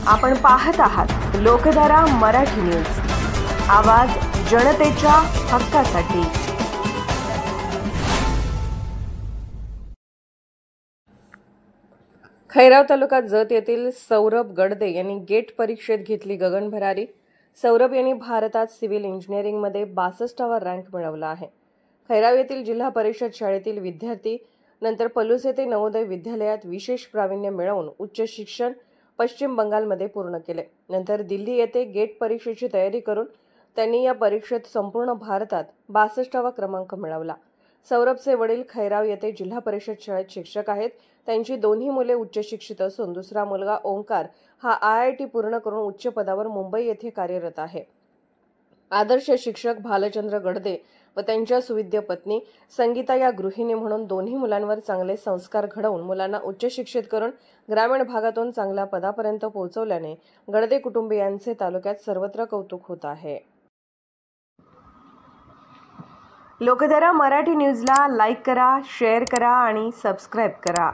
आपण पाहत आहात लोकधारा मराठी न्यूज, आवाज जनतेच्या हक्कासाठी। खैराव तालुका जत येथील सौरभ गडदे यांनी गेट परीक्षेत घेतली गगनभरारी। सौरभ यांनी भारतात सिव्हिल इंजिनिअरिंगमध्ये 62वा रँक मिळवला आहे। खैराव येथील जिल्हा परिषद शाळेतील विद्यार्थी नंतर पलूस येथे नवोदय विद्यालयात विशेष प्रावीण्य मिळवून उच्च शिक्षण पश्चिम बंगालमध्ये पूर्ण केले। नंतर दिल्ली येथे गेट परीक्षेची तयारी करून त्यांनी या परीक्षेत संपूर्ण भारतात 62वा क्रमांक मिळवला। सौरभचे वडील खैराव येथे जिल्हा परिषद शाळेत शिक्षक आहेत। त्यांची दोन्ही मुले उच्च शिक्षित असून दुसरा मुलगा ओंकार हा IIT पूर्ण करून उच्च पदावर मुंबई येथे कार्यरत आहे। आदर्श शिक्षक भालचंद्र गडदे व त्यांच्या सुविद्य पत्नी संगीता या गृहिणी म्हणून दोन्ही मुलांवर चांगले संस्कार घडवून मुलांना उच्च शिक्षित करून ग्रामीण भागातून चांगल्या पदापर्यंत पोहोचवल्याने गडदे कुटुंबियांचे तालुक्यात सर्वत्र कौतुक होत आहे। लोकधारा मराठी न्यूजला लाईक करा, शेअर करा आणि सबस्क्राइब करा।